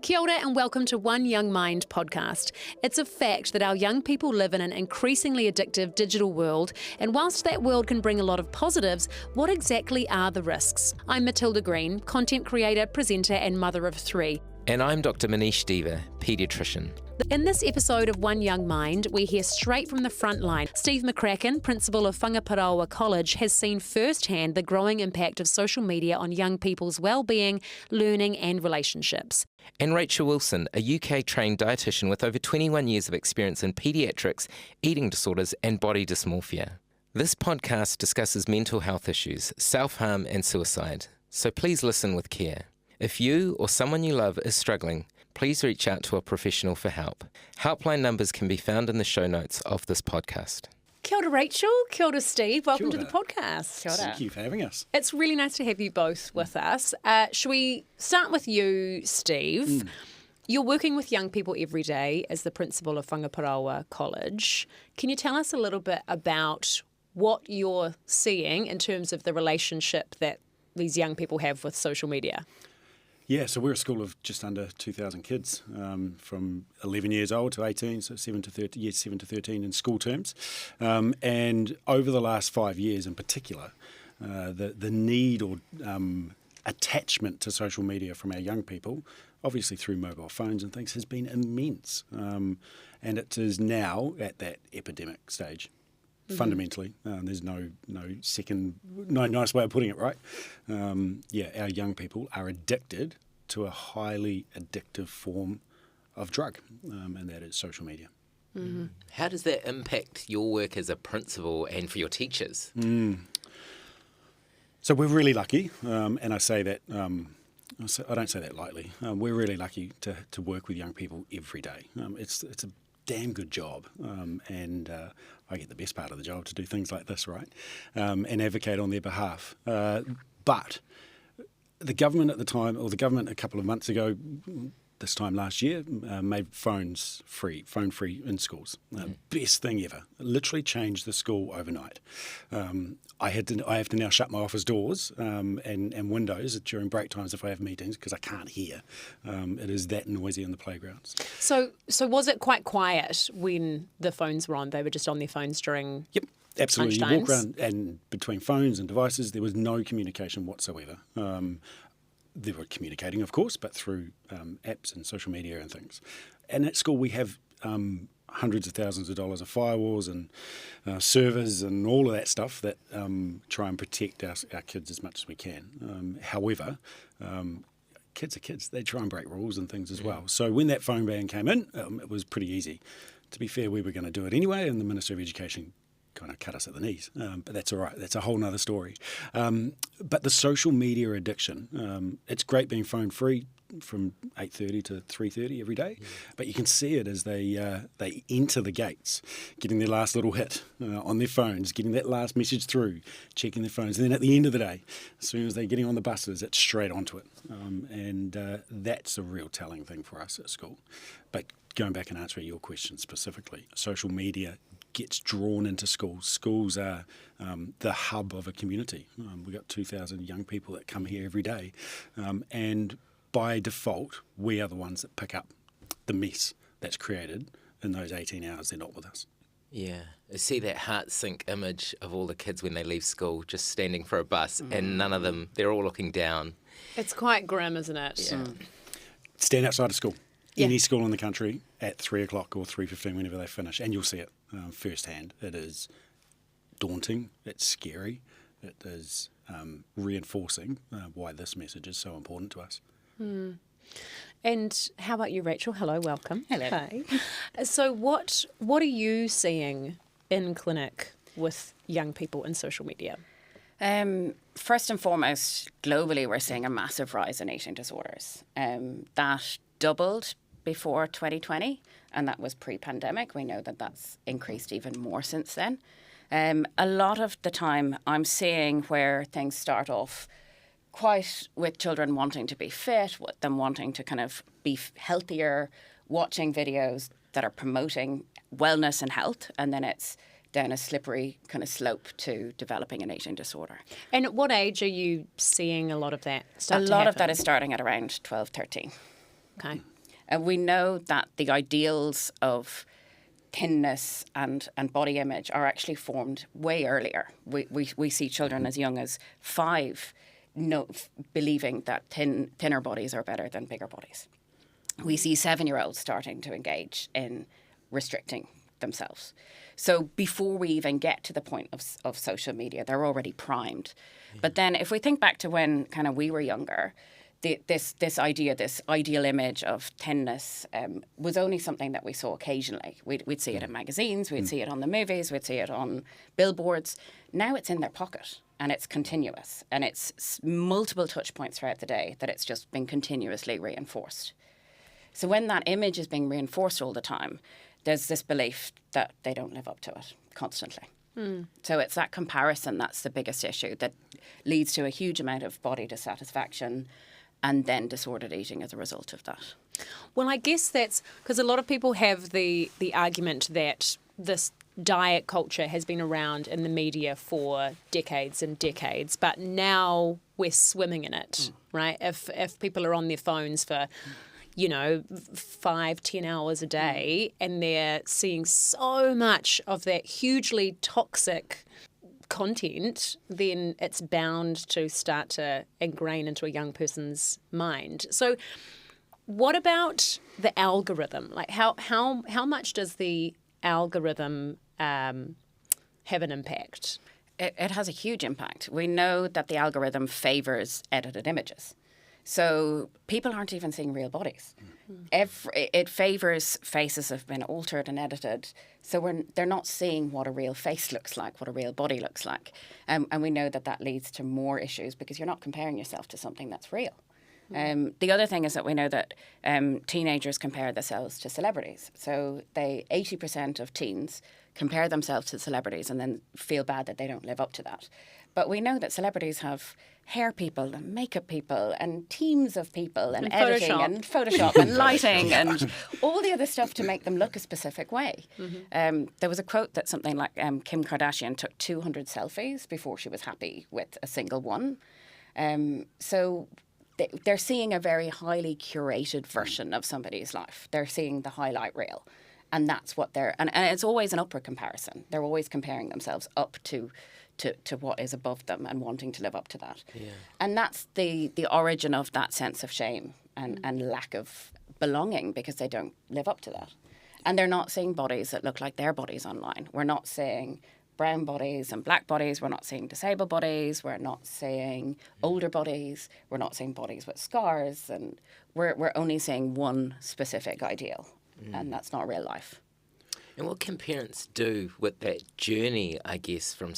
Kia ora and welcome to One Young Mind podcast. It's a fact that our young people live in an increasingly addictive digital world, and whilst that world can bring a lot of positives, what exactly are the risks? I'm Matilda Green, content creator, presenter and mother of three. And I'm Dr. Manish Deva, paediatrician. In this episode of One Young Mind, we hear straight from the front line. Steve McCracken, principal of Whangaparaoa College, has seen firsthand the growing impact of social media on young people's well-being, learning and relationships. And Rachael Wilson, a UK-trained dietitian with over 21 years of experience in paediatrics, eating disorders and body dysmorphia. This podcast discusses mental health issues, self-harm and suicide. So please listen with care. If you or someone you love is struggling, please reach out to a professional for help. Helpline numbers can be found in the show notes of this podcast. Kia ora, Rachael. Kia ora, Steve. Welcome to the podcast. Kia ora. Thank you for having us. It's really nice to have you both with us. Shall we start with you, Steve? You're working with young people every day as the principal of Whangaparaoa College. Can you tell us a little bit about what you're seeing in terms of the relationship that these young people have with social media? Yeah, so we're a school of just under 2,000 kids, from 11 years old to 18, so 7 to 13 in school terms. And over the last 5 years in particular, the need or attachment to social media from our young people, obviously through mobile phones and things, has been immense. And it is now at that epidemic stage. Fundamentally, there's no nice way of putting it, right? Our young people are addicted to a highly addictive form of drug, and that is social media. Mm-hmm. How does that impact your work as a principal and for your teachers? So we're really lucky, and I say that I don't say that lightly. We're really lucky to work with young people every day. It's a damn good job, and I get the best part of the job to do things like this, right, and advocate on their behalf. But the government at the time, or the government a couple of months ago, this time last year, made phone free in schools. Best thing ever. It literally changed the school overnight. I have to now shut my office doors and windows during break times if I have meetings because I can't hear. It is that noisy in the playgrounds. So was it quite quiet when the phones were on? They were just on their phones during. Yep. Absolutely. Lunchtimes? You walk around and between phones and devices, there was no communication whatsoever. They were communicating, of course, but through apps and social media and things. And at school, we have hundreds of thousands of dollars of firewalls and servers and all of that stuff that try and protect our kids as much as we can. However, kids are kids. They try and break rules and things as well. So when that phone ban came in, it was pretty easy. To be fair, we were going to do it anyway, and the Minister of Education kind of cut us at the knees, but that's all right. That's a whole nother story. But the social media addiction, it's great being phone free from 8:30 to 3:30 every day, but you can see it as they enter the gates, getting their last little hit on their phones, getting that last message through, checking their phones, and then at the end of the day, as soon as they're getting on the buses, it's straight onto it, and that's a real telling thing for us at school. But going back and answering your question specifically, social media gets drawn into schools. Schools are the hub of a community. We've got 2,000 young people that come here every day. And by default, we are the ones that pick up the mess that's created in those 18 hours they're not with us. Yeah. I see that heart sink image of all the kids when they leave school just standing for a bus and none of them, they're all looking down. It's quite grim, isn't it? Yeah. Stand outside of school. Yeah. Any school in the country at 3 o'clock or 3:15 whenever they finish, and you'll see it firsthand. It is daunting, it's scary, it is reinforcing why this message is so important to us. And how about you, Rachael? Hello, welcome. Hello. Hi. So what are you seeing in clinic with young people in social media? First and foremost, globally, we're seeing a massive rise in eating disorders. That doubled before 2020, and that was pre-pandemic. We know that that's increased even more since then. A lot of the time I'm seeing where things start off quite with children wanting to be fit, with them wanting to kind of be healthier, watching videos that are promoting wellness and health, and then it's down a slippery kind of slope to developing an eating disorder. And at what age are you seeing a lot of that start to happen? A lot of happen? that is starting at around 12, 13. Okay. And we know that the ideals of thinness and body image are actually formed way earlier. We see children as young as 5 believing that thinner bodies are better than bigger bodies. We see 7-year-olds starting to engage in restricting themselves. So before we even get to the point of social media, they're already primed. Yeah. But then if we think back to when kind of we were younger, this ideal image of thinness was only something that we saw occasionally. We'd see it in magazines, we'd see it on the movies, we'd see it on billboards. Now it's in their pocket and it's continuous and it's multiple touch points throughout the day that it's just been continuously reinforced. So when that image is being reinforced all the time, there's this belief that they don't live up to it constantly. So it's that comparison that's the biggest issue that leads to a huge amount of body dissatisfaction and then disordered eating as a result of that. Well, I guess that's because a lot of people have the argument that this diet culture has been around in the media for decades and decades, but now we're swimming in it, right? If people are on their phones for 5-10 hours a day and they're seeing so much of that hugely toxic content, then it's bound to start to ingrain into a young person's mind. So what about the algorithm? Like how much does the algorithm have an impact? It has a huge impact. We know that the algorithm favours edited images. So people aren't even seeing real bodies. It favours faces that have been altered and edited. So they're not seeing what a real face looks like, what a real body looks like. And we know that leads to more issues because you're not comparing yourself to something that's real. The other thing is that we know that teenagers compare themselves to celebrities. So 80% of teens compare themselves to celebrities and then feel bad that they don't live up to that. But we know that celebrities have hair people and makeup people and teams of people and editing and Photoshop and lighting and all the other stuff to make them look a specific way. There was a quote that something like Kim Kardashian took 200 selfies before she was happy with a single one. So they're seeing a very highly curated version of somebody's life. They're seeing the highlight reel. And that's what and it's always an upward comparison. They're always comparing themselves up to what is above them and wanting to live up to that. Yeah. And that's the origin of that sense of shame and lack of belonging because they don't live up to that. And they're not seeing bodies that look like their bodies online. We're not seeing brown bodies and black bodies. We're not seeing disabled bodies. We're not seeing older bodies. We're not seeing bodies with scars. And we're only seeing one specific ideal. And that's not real life. And what can parents do with that journey, I guess, from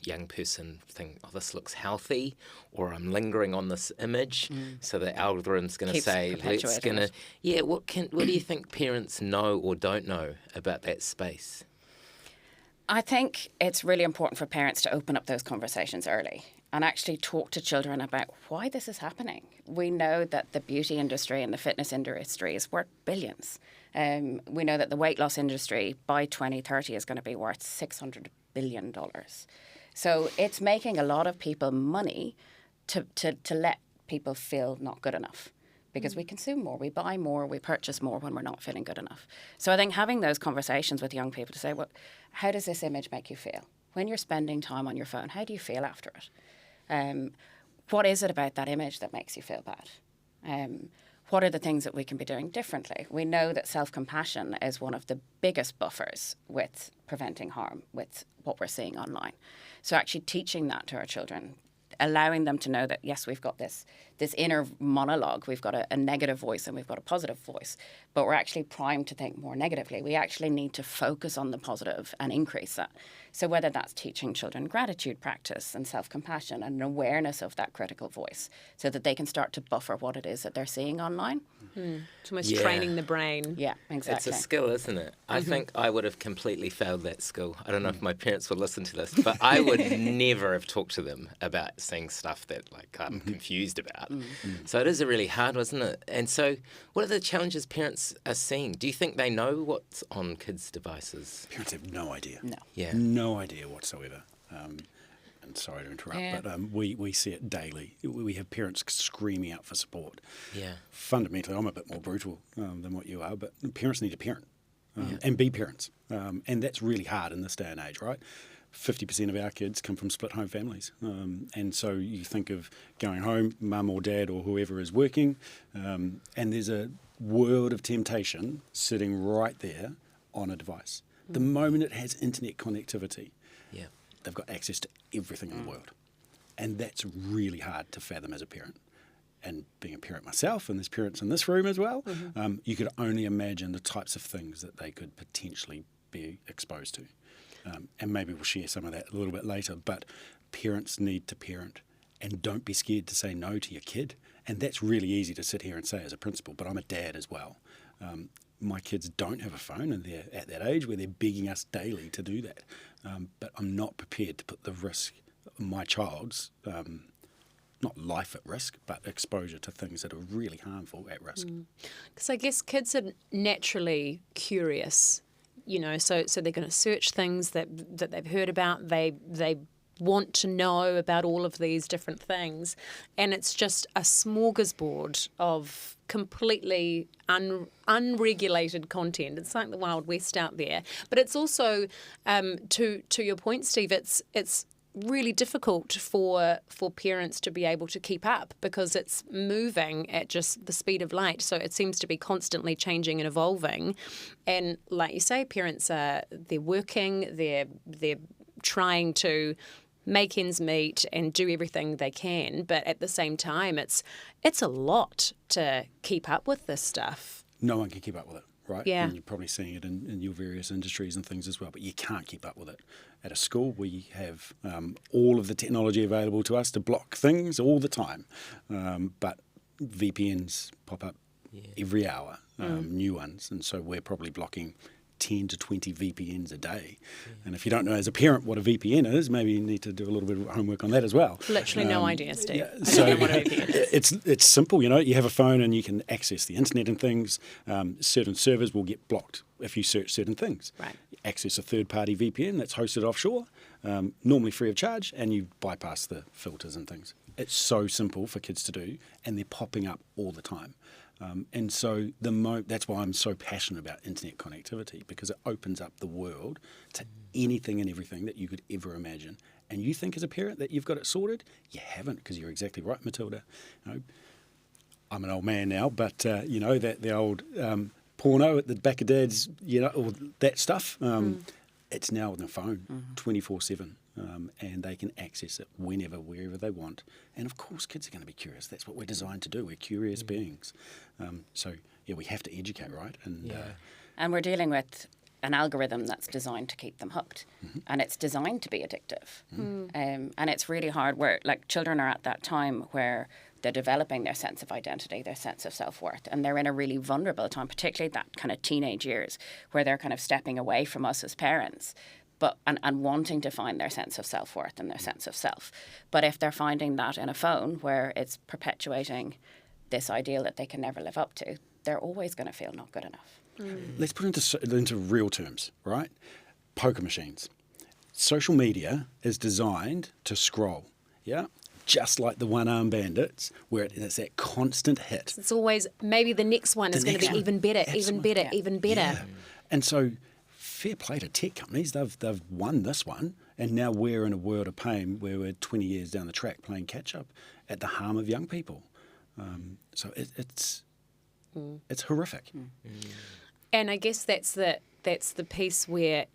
young person think, oh, this looks healthy, or I'm lingering on this image, so the algorithm's going to say, what do you think parents know or don't know about that space? I think it's really important for parents to open up those conversations early and actually talk to children about why this is happening. We know that the beauty industry and the fitness industry is worth billions. We know that the weight loss industry by 2030 is going to be worth $600 billion. So it's making a lot of people money to let people feel not good enough. Because we consume more, we buy more, we purchase more when we're not feeling good enough. So I think having those conversations with young people to say, well, how does this image make you feel? When you're spending time on your phone, how do you feel after it? What is it about that image that makes you feel bad? What are the things that we can be doing differently? We know that self-compassion is one of the biggest buffers with preventing harm with what we're seeing online. So actually teaching that to our children, allowing them to know that, yes, we've got this inner monologue, we've got a negative voice and we've got a positive voice, but we're actually primed to think more negatively. We actually need to focus on the positive and increase that. So whether that's teaching children gratitude practice and self-compassion and an awareness of that critical voice so that they can start to buffer what it is that they're seeing online. It's almost training the brain. Yeah, exactly. It's a skill, isn't it? I think I would have completely failed that skill. I don't know if my parents would listen to this, but I would never have talked to them about seeing stuff that I'm confused about. So it is a really hard one, isn't it? And so what are the challenges parents are seeing? Do you think they know what's on kids' devices? Parents have no idea. No. Yeah. No idea whatsoever. and sorry to interrupt, but we see it daily. We have parents screaming out for support. Yeah. Fundamentally, I'm a bit more brutal than what you are, but parents need to parent and be parents. And that's really hard in this day and age, right? 50% of our kids come from split home families. And so you think of going home, mum or dad or whoever is working, and there's a world of temptation sitting right there on a device. The moment it has internet connectivity, they've got access to everything in the world. And that's really hard to fathom as a parent. And being a parent myself, and there's parents in this room as well, you could only imagine the types of things that they could potentially be exposed to. And maybe we'll share some of that a little bit later, but parents need to parent, and don't be scared to say no to your kid. And that's really easy to sit here and say as a principal, but I'm a dad as well. My kids don't have a phone, and they're at that age where they're begging us daily to do that. But I'm not prepared to put the risk of my child's, not life at risk, but exposure to things that are really harmful at risk. Because I guess kids are naturally curious, you know, so they're going to search things that they've heard about. They want to know about all of these different things, and it's just a smorgasbord of completely unregulated content. It's like the Wild West out there. But it's also, to your point, Steve, it's really difficult for parents to be able to keep up, because it's moving at just the speed of light. So it seems to be constantly changing and evolving. And like you say, parents they're working, they're trying to make ends meet and do everything they can, but at the same time, it's a lot to keep up with this stuff. No one can keep up with it, right? Yeah. And you're probably seeing it in your various industries and things as well, but you can't keep up with it. At a school, we have all of the technology available to us to block things all the time, but VPNs pop up every hour, new ones, and so we're probably blocking 10 to 20 VPNs a day. And if you don't know as a parent what a VPN is, maybe you need to do a little bit of homework on that as well. Literally no idea, Steve. Yeah, I don't know what a VPN is. It's simple, you know, you have a phone and you can access the internet and things. Certain servers will get blocked if you search certain things. Right. You access a third-party VPN that's hosted offshore, normally free of charge, and you bypass the filters and things. It's so simple for kids to do, and they're popping up all the time. And so that's why I'm so passionate about internet connectivity, because it opens up the world to anything and everything that you could ever imagine. And you think as a parent that you've got it sorted? You haven't, because you're exactly right, Matilda. You know, I'm an old man now, but you know, that the old porno at the back of Dad's, you know, or that stuff. It's now on the phone, 24/7. And they can access it whenever, wherever they want. And of course, kids are going to be curious. That's what we're designed to do. We're curious beings. So, we have to educate, right? And we're dealing with an algorithm that's designed to keep them hooked. And it's designed to be addictive. And it's really hard where, like, children are at that time where they're developing their sense of identity, their sense of self-worth, and they're in a really vulnerable time, particularly that kind of teenage years where they're kind of stepping away from us as parents. And wanting to find their sense of self-worth and their sense of self. But if they're finding that in a phone where it's perpetuating this ideal that they can never live up to, they're always going to feel not good enough. Let's put it into real terms, right? Poker machines. Social media is designed to scroll, just like the one-arm bandits, where it's that constant hit. It's always, maybe the next one is going to be even better, even better, even better. Yeah. And so, fair play to tech companies, they've won this one, and now we're in a world of pain where we're 20 years down the track playing catch-up at the harm of young people. So it's horrific. And I guess that's the piece where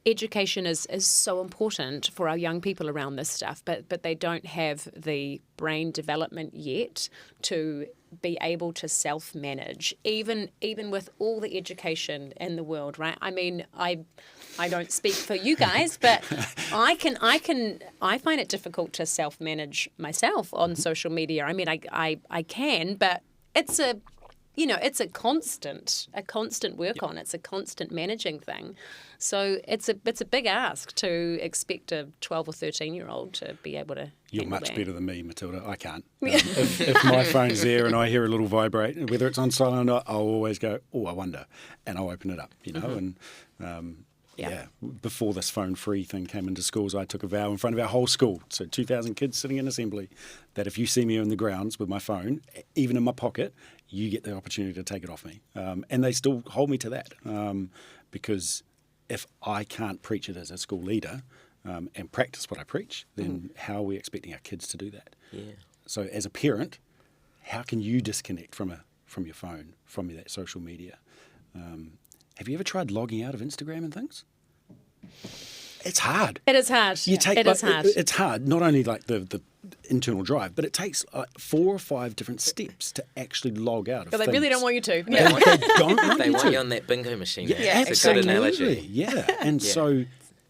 education is so important for our young people around this stuff, but they don't have the brain development yet to be able to self-manage, even with all the education in the world, right? I mean, I don't speak for you guys, but I find it difficult to self-manage myself on social media. I mean, I can, but it's a constant work on. It's a constant managing thing. So it's a big ask to expect a 12 or 13-year-old to be able to. You're much better than me, Matilda. I can't. If my phone's there and I hear a little vibrate, whether it's on silent or not, I'll always go, oh, I wonder, and I'll open it up, and Yeah. Before this phone-free thing came into schools, I took a vow in front of our whole school, so 2,000 kids sitting in assembly, that if you see me in the grounds with my phone, even in my pocket, you get the opportunity to take it off me. And they still hold me to that, because if I can't preach it as a school leader and practice what I preach, then how are we expecting our kids to do that? Yeah. So as a parent, how can you disconnect from your phone, from that social media? Have you ever tried logging out of Instagram and things? It's hard. It is hard. Is hard. It's hard. Not only like the internal drive, but it takes 4 or 5 different steps to actually log out of But they things. really don't want you to. They don't want They you want to. you on that bingo machine. Yeah, It's a good absolutely. analogy. Yeah, and so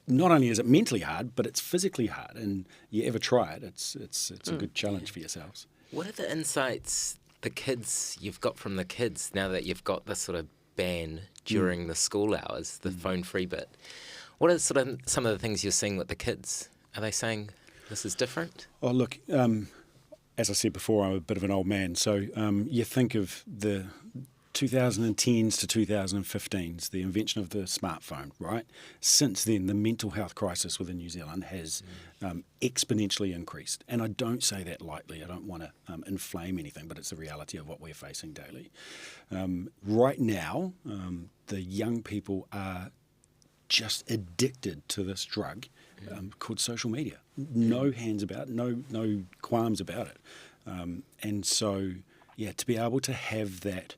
not only is it mentally hard, but it's physically hard. And you ever try it, it's a good challenge for yourselves. What are the insights you've got from the kids now that you've got this sort of ban during the school hours, the phone-free bit? What are sort of some of the things you're seeing with the kids? Are they saying this is different? Oh, look, as I said before, I'm a bit of an old man. So you think of the 2010s to 2015s, the invention of the smartphone, right? Since then, the mental health crisis within New Zealand has exponentially increased. And I don't say that lightly. I don't want to inflame anything, but it's the reality of what we're facing daily. Right now, the young people are just addicted to this drug called social media. No hands about it, no qualms about it. And so, to be able to have that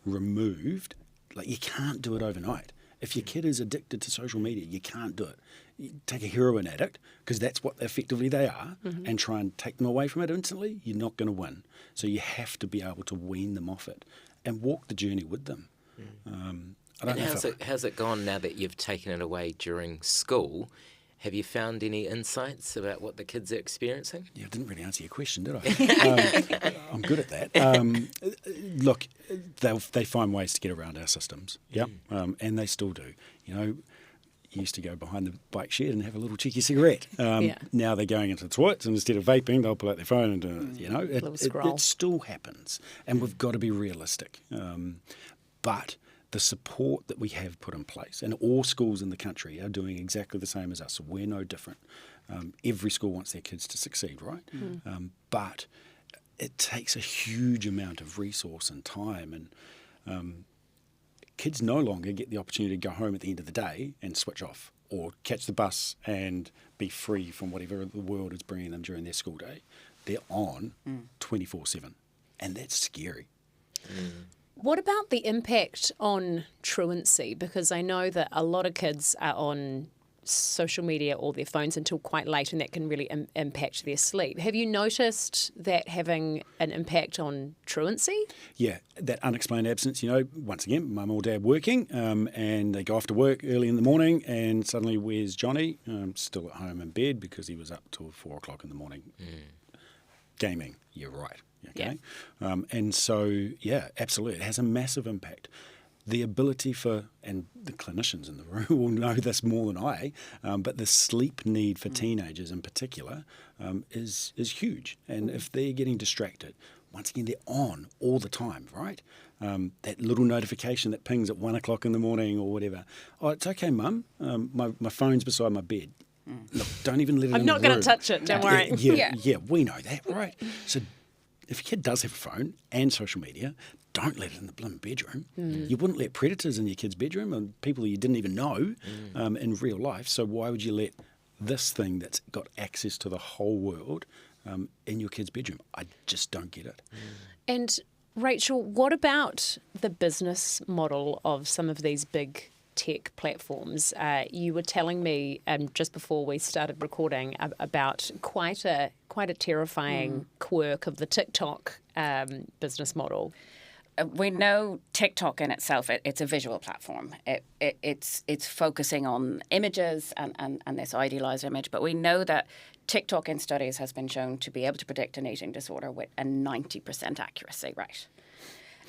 removed, like you can't do it overnight. If your kid is addicted to social media, you can't do it. You take a heroin addict, because that's what effectively they are, and try and take them away from it instantly, you're not going to win. So you have to be able to wean them off it and walk the journey with them. I don't know how's it gone now that you've taken it away during school? Have you found any insights about what the kids are experiencing? Yeah, I didn't really answer your question, did I? I'm good at that. Look, they find ways to get around our systems, and they still do. You know, you used to go behind the bike shed and have a little cheeky cigarette. Now they're going into the toilets, and instead of vaping, they'll pull out their phone and do it. You know, it still happens, and we've got to be realistic. But the support that we have put in place, and all schools in the country are doing exactly the same as us. We're no different. Every school wants their kids to succeed, right? But it takes a huge amount of resource and time, and kids no longer get the opportunity to go home at the end of the day and switch off, or catch the bus and be free from whatever the world is bringing them during their school day. They're on 24/7, and that's scary. What about the impact on truancy? Because I know that a lot of kids are on social media or their phones until quite late, and that can really impact their sleep. Have you noticed that having an impact on truancy? Yeah, that unexplained absence. You know, once again, mum or dad working, and they go off to work early in the morning, and suddenly where's Johnny? Still at home in bed because he was up till 4 o'clock in the morning. Gaming, you're right. Okay, and so, absolutely, it has a massive impact. The ability for, and the clinicians in the room will know this more than I, but the sleep need for teenagers in particular is huge. And if they're getting distracted, once again, they're on all the time, right? That little notification that pings at 1 o'clock in the morning or whatever. Oh, it's okay, Mum. My phone's beside my bed. Look, don't even let it in the room. I'm not going to touch it, don't worry. Yeah, we know that, right? So if a kid does have a phone and social media, don't let it in the blooming bedroom. You wouldn't let predators in your kid's bedroom and people you didn't even know in real life. So why would you let this thing that's got access to the whole world in your kid's bedroom? I just don't get it. And Rachael, what about the business model of some of these big tech platforms? You were telling me just before we started recording about quite a terrifying quirk of the TikTok business model. We know TikTok in itself, it's a visual platform. It's focusing on images and this idealized image, but we know that TikTok in studies has been shown to be able to predict an eating disorder with a 90% accuracy rate.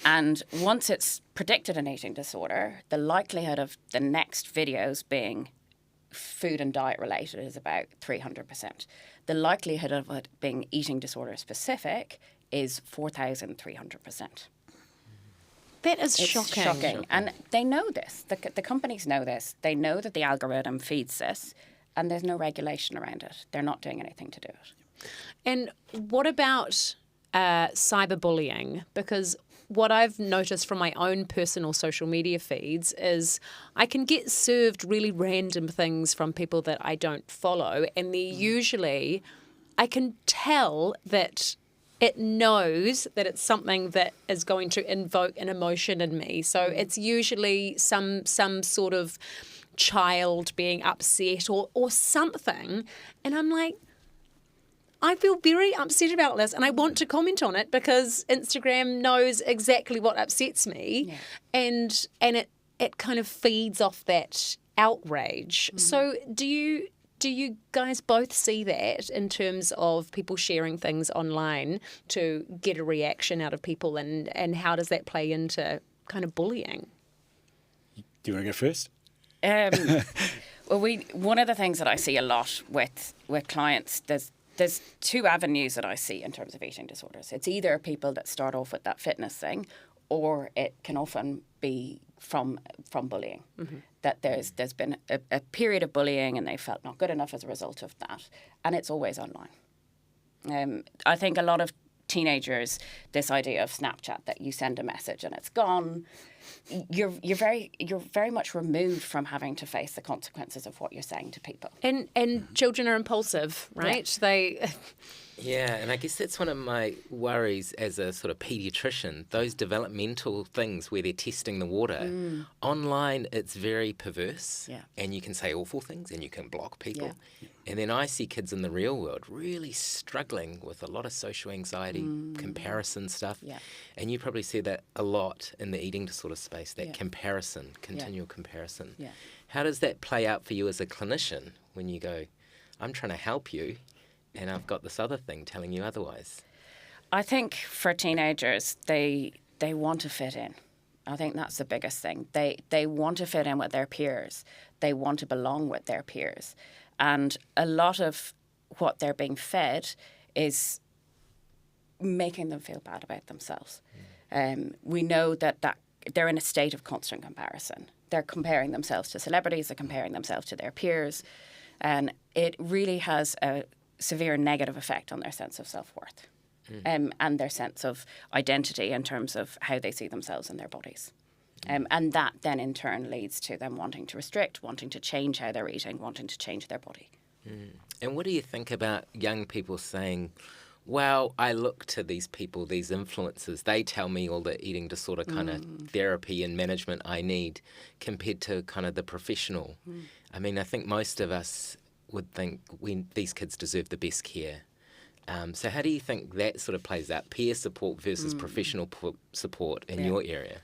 And once it's predicted an eating disorder, the likelihood of the next videos being food and diet related is about 300%. The likelihood of it being eating disorder specific is 4,300%. That is It's shocking. And they know this. The companies know this. They know that the algorithm feeds this, and there's no regulation around it. They're not doing anything to do it. And what about cyberbullying? Because what I've noticed from my own personal social media feeds is I can get served really random things from people that I don't follow, and they're usually, I can tell that it knows that it's something that is going to invoke an emotion in me. So it's usually some sort of child being upset or something, and I'm like, I feel very upset about this and I want to comment on it because Instagram knows exactly what upsets me, and it kind of feeds off that outrage. So do you guys both see that in terms of people sharing things online to get a reaction out of people, and how does that play into kind of bullying? Do you want to go first? Well, one of the things that I see a lot with clients, there's two avenues that I see in terms of eating disorders. It's either people that start off with that fitness thing, or it can often be from bullying. That there's been a period of bullying and they felt not good enough as a result of that, and it's always online. I think a lot of teenagers, this idea of Snapchat, that you send a message and it's gone. You're very much removed from having to face the consequences of what you're saying to people. And children are impulsive, right? Yeah. Yeah, and I guess that's one of my worries as a sort of paediatrician, those developmental things where they're testing the water. Online, it's very perverse, and you can say awful things and you can block people. Yeah. And then I see kids in the real world really struggling with a lot of social anxiety, comparison stuff. Yeah. And you probably see that a lot in the eating disorder space, that comparison, continual comparison. Yeah. How does that play out for you as a clinician when you go, I'm trying to help you, and I've got this other thing telling you otherwise? I think for teenagers, they want to fit in. I think that's the biggest thing. They want to fit in with their peers. They want to belong with their peers. And a lot of what they're being fed is making them feel bad about themselves. We know that they're in a state of constant comparison. They're comparing themselves to celebrities. They're comparing themselves to their peers. And it really has a severe negative effect on their sense of self-worth and their sense of identity in terms of how they see themselves and their bodies. And that then in turn leads to them wanting to restrict, wanting to change how they're eating, wanting to change their body. And what do you think about young people saying, well, I look to these people, these influencers, they tell me all the eating disorder kind of therapy and management I need, compared to kind of the professional? I mean, I think most of us would think these kids deserve the best care. So how do you think that sort of plays out, peer support versus professional support in your area?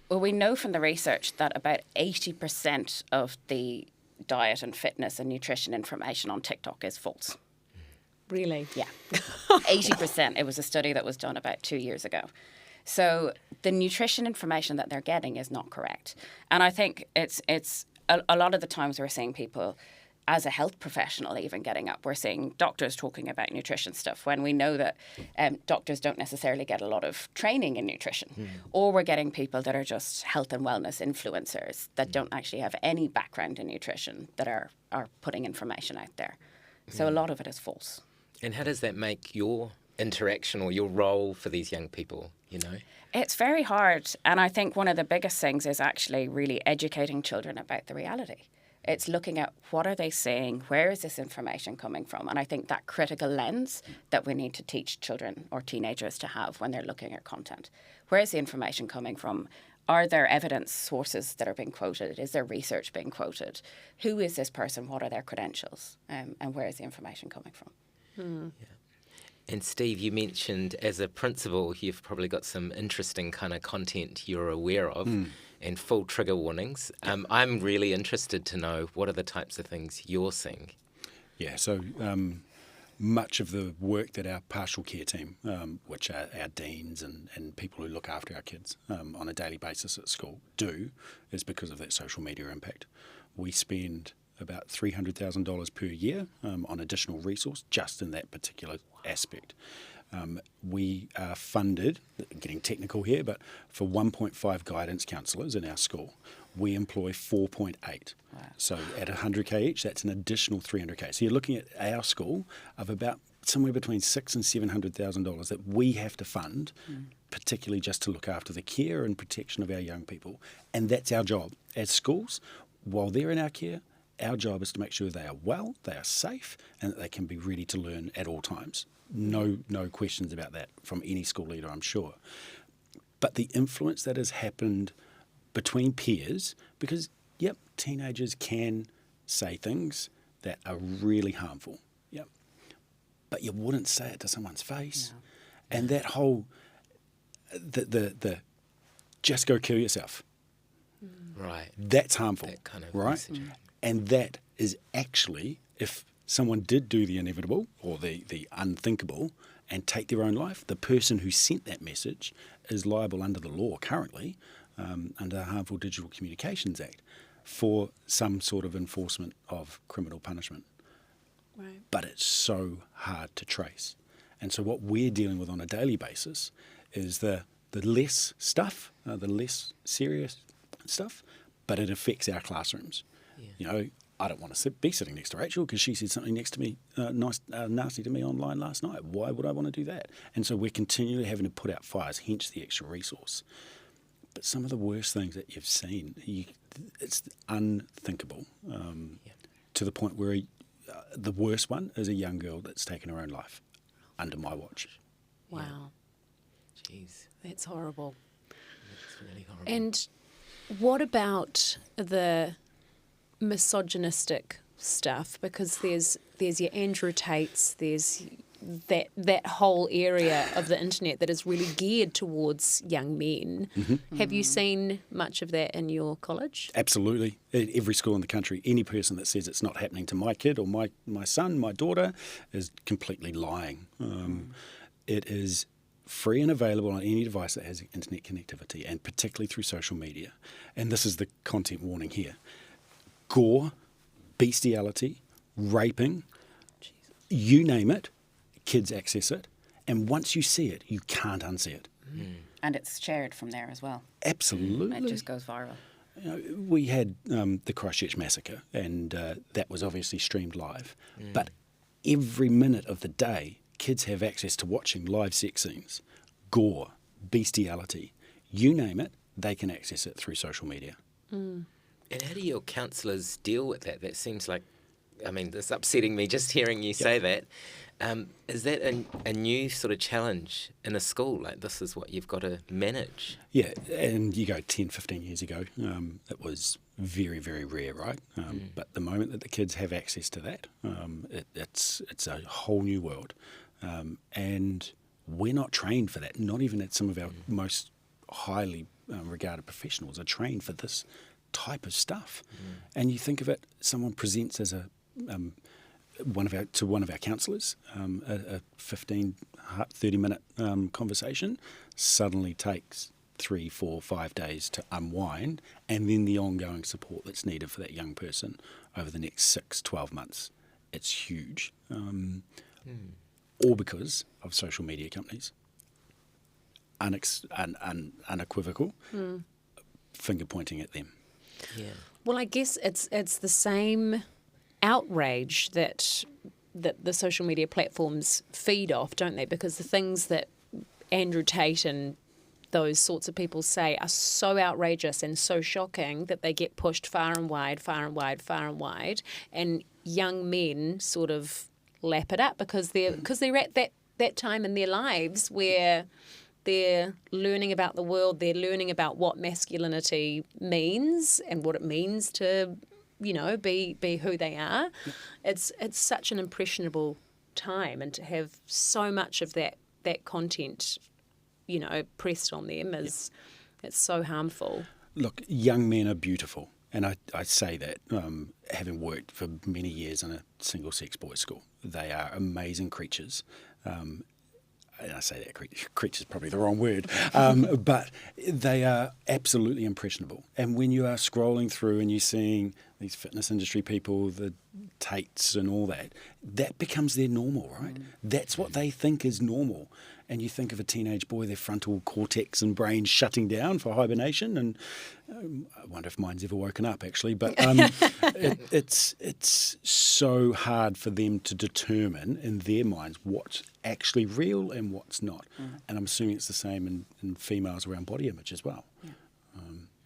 Well, we know from the research that about 80% of the diet and fitness and nutrition information on TikTok is false. Really? Yeah. 80%. It was a study that was done about 2 years ago. So the nutrition information that they're getting is not correct. And I think it's a lot of the times we're seeing people as a health professional even getting up. We're seeing doctors talking about nutrition stuff when we know that doctors don't necessarily get a lot of training in nutrition. Or we're getting people that are just health and wellness influencers that don't actually have any background in nutrition that are putting information out there. So a lot of it is false. And how does that make your interaction or your role for these young people, you know? It's very hard. And I think one of the biggest things is actually really educating children about the reality. It's looking at what are they saying, where is this information coming from? And I think that critical lens that we need to teach children or teenagers to have when they're looking at content. Where is the information coming from? Are there evidence sources that are being quoted? Is there research being quoted? Who is this person? What are their credentials? And where is the information coming from? Yeah. And Steve, you mentioned as a principal, you've probably got some interesting kind of content you're aware of and full trigger warnings. I'm really interested to know what are the types of things you're seeing. Yeah, so much of the work that our pastoral care team, which are our deans and people who look after our kids on a daily basis at school, do is because of that social media impact. We spend about $300,000 per year on additional resource just in that particular aspect. We are funded, getting technical here, but for 1.5 guidance counsellors in our school, we employ 4.8. Wow. So at 100k each, that's an additional 300k. So you're looking at our school of about somewhere between $600,000 and $700,000 that we have to fund, particularly just to look after the care and protection of our young people. And that's our job as schools. While they're in our care, our job is to make sure they are well, they are safe, and that they can be ready to learn at all times. No questions about that from any school leader, I'm sure. But the influence that has happened between peers, because, yep, teenagers can say things that are really harmful, yep, but you wouldn't say it to someone's face. No. And that whole, the just go kill yourself. Right. That's harmful, that kind of right? messaging. And that is actually, if someone did do the inevitable or the unthinkable and take their own life, the person who sent that message is liable under the law currently, under the Harmful Digital Communications Act, for some sort of enforcement of criminal punishment. Right. But it's so hard to trace. And so what we're dealing with on a daily basis is the less stuff, the less serious stuff, but it affects our classrooms. Yeah. You know, I don't want to be sitting next to Rachael because she said something next to me, nasty to me online last night. Why would I want to do that? And so we're continually having to put out fires, hence the extra resource. But some of the worst things that you've seen, it's unthinkable, to the point where the worst one is a young girl that's taken her own life under my watch. Wow. Jeez. That's horrible. That's really horrible. And what about the misogynistic stuff? Because there's your Andrew Tates, there's that whole area of the internet that is really geared towards young men. Mm-hmm. Have you seen much of that in your college? Absolutely. At every school in the country, any person that says it's not happening to my kid or my son, my daughter, is completely lying. It is free and available on any device that has internet connectivity, and particularly through social media. And this is the content warning here. Gore, bestiality, raping, you name it, kids access it, and once you see it, you can't unsee it. And it's shared from there as well. Absolutely. It just goes viral. You know, we had the Christchurch massacre, and that was obviously streamed live. But every minute of the day, kids have access to watching live sex scenes, gore, bestiality, you name it, they can access it through social media. And how do your counsellors deal with that? That seems like, I mean, it's upsetting me just hearing you say that. Is that a new sort of challenge in a school? Like, this is what you've got to manage? Yeah, and you go 10, 15 years ago, it was very, very rare, right? But the moment that the kids have access to that, it's a whole new world. And we're not trained for that. Not even at some of our most highly regarded professionals are trained for this type of stuff. And you think of it, someone presents as one of our counsellors, a 15, 30-minute conversation, suddenly takes 3, 4, 5 days to unwind, and then the ongoing support that's needed for that young person over the next 6, 12 months. It's huge. All because of social media companies. Unequivocal, finger pointing at them. Yeah. Well, I guess it's the same outrage that the social media platforms feed off, don't they? Because the things that Andrew Tate and those sorts of people say are so outrageous and so shocking that they get pushed far and wide, far and wide, far and wide, and young men sort of lap it up because they're at that time in their lives where they're learning about the world, they're learning about what masculinity means and what it means to, be who they are. It's such an impressionable time, and to have so much of that content, pressed on them it's so harmful. Look, young men are beautiful, and I say that having worked for many years in a single-sex boys' school. They are amazing creatures. I say that creature's probably the wrong word, but they are absolutely impressionable. And when you are scrolling through and you're seeing these fitness industry people, the Tates and all that, that becomes their normal, right? That's what they think is normal. And you think of a teenage boy, their frontal cortex and brain shutting down for hibernation, and I wonder if mine's ever woken up, actually. But it's so hard for them to determine in their minds what's actually real and what's not. And I'm assuming it's the same in females around body image as well.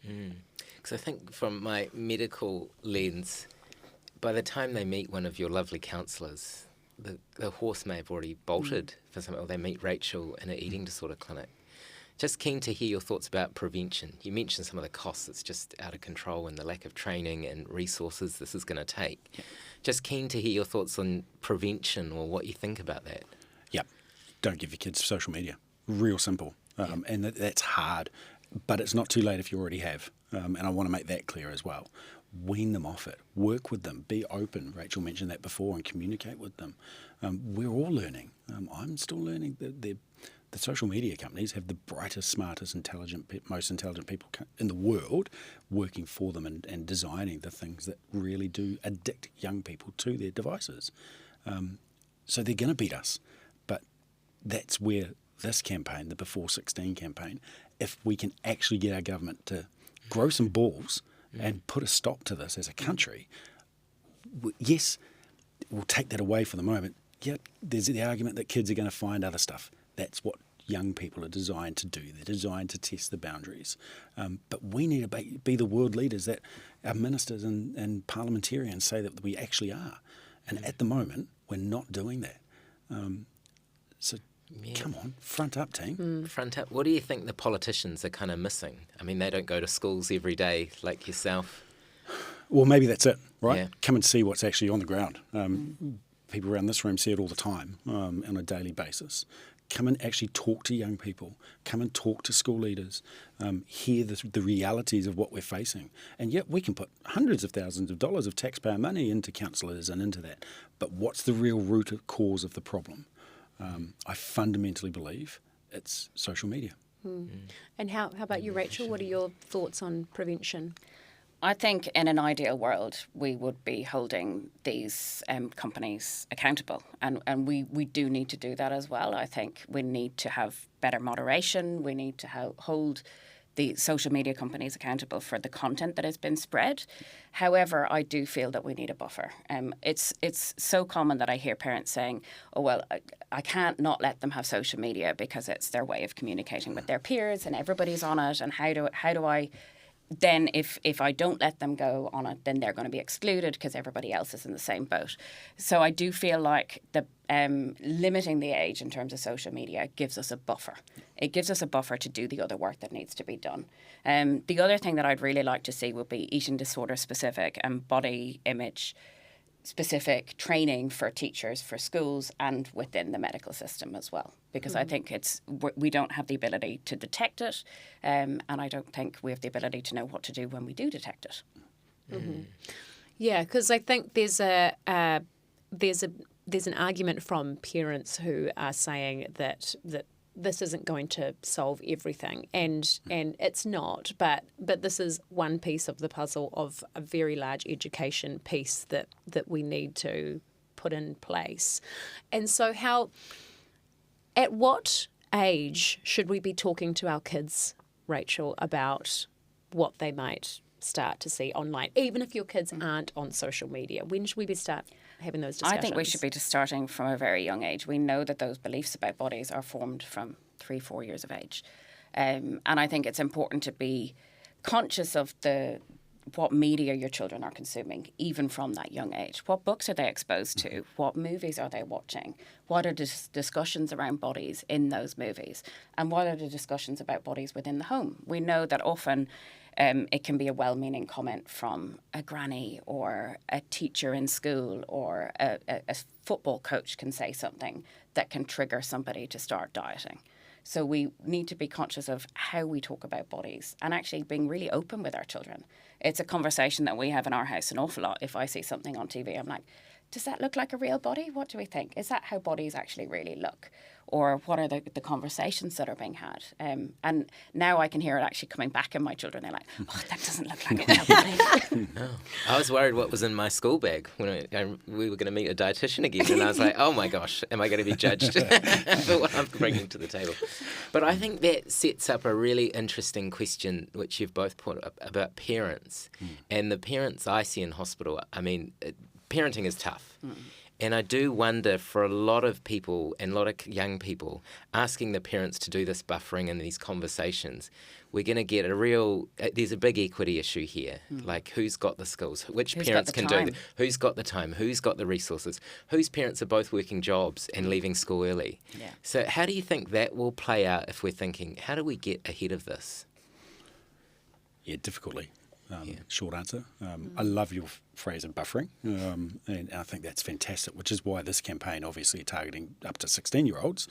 Because I think from my medical lens, by the time they meet one of your lovely counsellors, the horse may have already bolted for something, or they meet Rachael in an eating disorder clinic. Just keen to hear your thoughts about prevention. You mentioned some of the costs that's just out of control and the lack of training and resources this is going to take. Yeah. Just keen to hear your thoughts on prevention or what you think about that. Yeah, don't give your kids social media. Real simple. And that's hard, but it's not too late if you already have. And I want to make that clear as well. Wean them off it. Work with them. Be open. Rachael mentioned that before, and communicate with them. We're all learning. I'm still learning. The social media companies have the brightest, smartest, most intelligent people in the world working for them and designing the things that really do addict young people to their devices. So they're going to beat us. But that's where this campaign, the Before 16 campaign, if we can actually get our government to grow some balls and put a stop to this as a country, yes, we'll take that away for the moment. Yeah, there's the argument that kids are going to find other stuff. That's what young people are designed to do. They're designed to test the boundaries. But we need to be the world leaders that our ministers and parliamentarians say that we actually are. And at the moment, we're not doing that. Come on, front up, team. Front up. What do you think the politicians are kind of missing? I mean, they don't go to schools every day like yourself. Well, maybe that's it, right? Yeah. Come and see what's actually on the ground. People around this room see it all the time on a daily basis. Come and actually talk to young people. Come and talk to school leaders. Hear the realities of what we're facing. And yet we can put hundreds of thousands of dollars of taxpayer money into counsellors and into that. But what's the real root cause of the problem? I fundamentally believe it's social media. And how about you, Rachael? What are your thoughts on prevention? I think in an ideal world, we would be holding these companies accountable. And we do need to do that as well. I think we need to have better moderation. We need to hold the social media companies accountable for the content that has been spread. However, I do feel that we need a buffer. It's so common that I hear parents saying, oh, well, I can't not let them have social media because it's their way of communicating with their peers and everybody's on it. And how do I then if I don't let them go on it, then they're going to be excluded because everybody else is in the same boat. So I do feel like the limiting the age in terms of social media gives us a buffer. It gives us a buffer to do the other work that needs to be done. The other thing that I'd really like to see would be eating disorder specific and body image specific training for teachers, for schools, and within the medical system as well. Because I think we don't have the ability to detect it, and I don't think we have the ability to know what to do when we do detect it. Yeah, because I think there's an argument from parents who are saying that this isn't going to solve everything, and it's not. But this is one piece of the puzzle of a very large education piece that we need to put in place. And so, at what age should we be talking to our kids, Rachael, about what they might start to see online, even if your kids aren't on social media? When should we start having those discussions? I think we should be just starting from a very young age. We know that those beliefs about bodies are formed from 3-4 years of age. And I think it's important to be conscious of what media your children are consuming, even from that young age. What books are they exposed to? What movies are they watching? What are the discussions around bodies in those movies? And what are the discussions about bodies within the home? We know that often it can be a well-meaning comment from a granny or a teacher in school, or a football coach can say something that can trigger somebody to start dieting. So we need to be conscious of how we talk about bodies and actually being really open with our children. It's a conversation that we have in our house an awful lot. If I see something on TV, I'm like, does that look like a real body? What do we think? Is that how bodies actually really look? or what are the conversations that are being had. And now I can hear it actually coming back in my children. They're like, oh, that doesn't look like it. No. I was worried what was in my school bag when we were going to meet a dietitian again, and I was like, oh my gosh, am I going to be judged for what I'm bringing to the table? But I think that sets up a really interesting question, which you've both put up, about parents. And the parents I see in hospital, I mean, parenting is tough. And I do wonder, for a lot of people and a lot of young people, asking the parents to do this buffering and these conversations, we're going to get there's a big equity issue here. Like, who's got the skills? Which parents can do it? Who's got the time? Who's got the resources? Whose parents are both working jobs and leaving school early? Yeah. So how do you think that will play out if we're thinking, how do we get ahead of this? Yeah, difficultly. Short answer. I love your phrase of buffering, and I think that's fantastic, which is why this campaign obviously targeting up to 16-year-olds.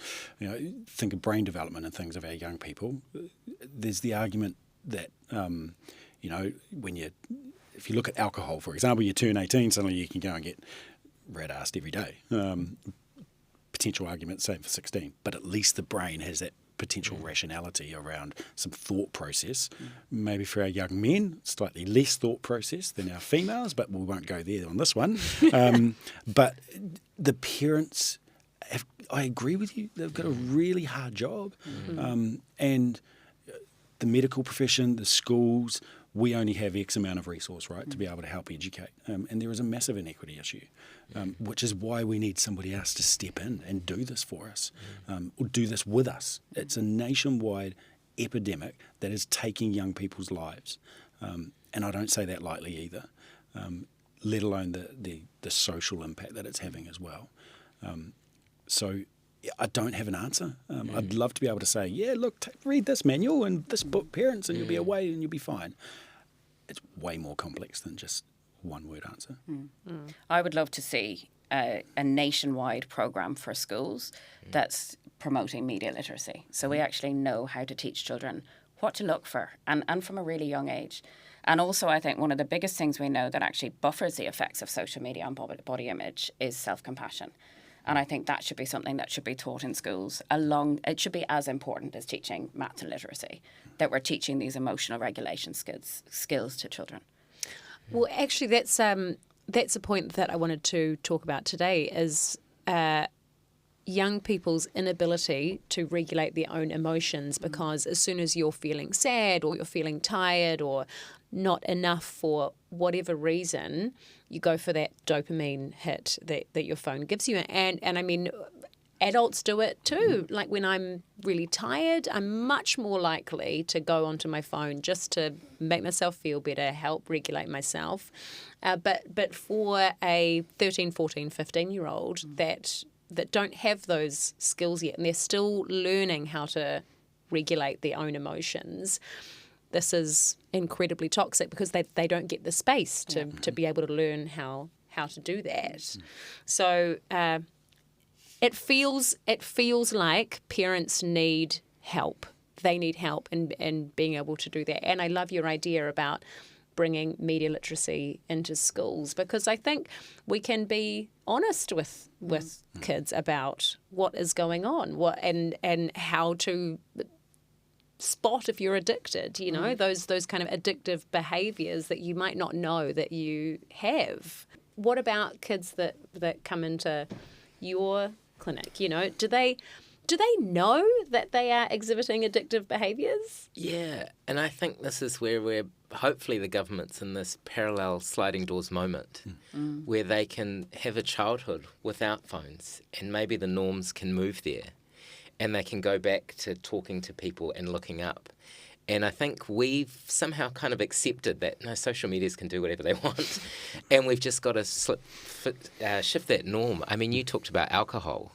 Think of brain development and things of our young people. There's the argument that, if you look at alcohol, for example, you turn 18, suddenly you can go and get rat-assed every day. Potential argument, same for 16, but at least the brain has that potential rationality around some thought process. Maybe for our young men, slightly less thought process than our females, but we won't go there on this one. But the parents, I agree with you, they've got a really hard job. And the medical profession, the schools, we only have X amount of resource, right, to be able to help educate. And there is a massive inequity issue, which is why we need somebody else to step in and do this for us, or do this with us. It's a nationwide epidemic that is taking young people's lives. And I don't say that lightly either, let alone the social impact that it's having as well. So I don't have an answer. I'd love to be able to say, yeah, look, read this manual and this book, parents, and you'll be away and you'll be fine. It's way more complex than just one word answer. I would love to see a nationwide program for schools that's promoting media literacy. So we actually know how to teach children what to look for, and from a really young age. And also, I think one of the biggest things we know that actually buffers the effects of social media on body image is self-compassion. And I think that should be something that should be taught in schools. It should be as important as teaching maths and literacy, that we're teaching these emotional regulation skills to children. Well, actually, that's a point that I wanted to talk about today, is young people's inability to regulate their own emotions, because as soon as you're feeling sad or you're feeling tired or not enough for whatever reason, you go for that dopamine hit that your phone gives you. And I mean, adults do it too. Like, when I'm really tired, I'm much more likely to go onto my phone just to make myself feel better, help regulate myself. But for a 13, 14, 15-year-old that don't have those skills yet, and they're still learning how to regulate their own emotions, this is incredibly toxic, because they don't get the space to be able to learn how to do that. So it feels like parents need help. They need help in being able to do that. And I love your idea about bringing media literacy into schools, because I think we can be honest with kids about what is going on, and how to spot if you're addicted, those kind of addictive behaviours that you might not know that you have. What about kids that come into your clinic? Do they know that they are exhibiting addictive behaviours? Yeah, and I think this is where hopefully the government's in this parallel sliding doors moment where they can have a childhood without phones, and maybe the norms can move there, and they can go back to talking to people and looking up. And I think we've somehow kind of accepted that, no, social medias can do whatever they want, and we've just got to shift that norm. I mean, you talked about alcohol.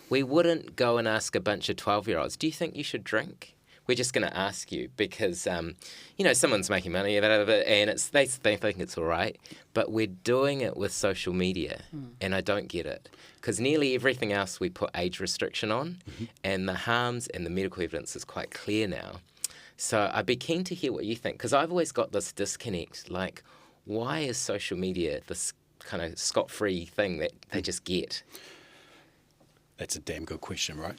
We wouldn't go and ask a bunch of 12-year-olds, do you think you should drink? We're just going to ask you because, someone's making money out of it, and they think it's all right. But we're doing it with social media, and I don't get it. Because nearly everything else we put age restriction on, and the harms and the medical evidence is quite clear now. So I'd be keen to hear what you think, because I've always got this disconnect. Like, why is social media this kind of scot-free thing that they just get? That's a damn good question, right?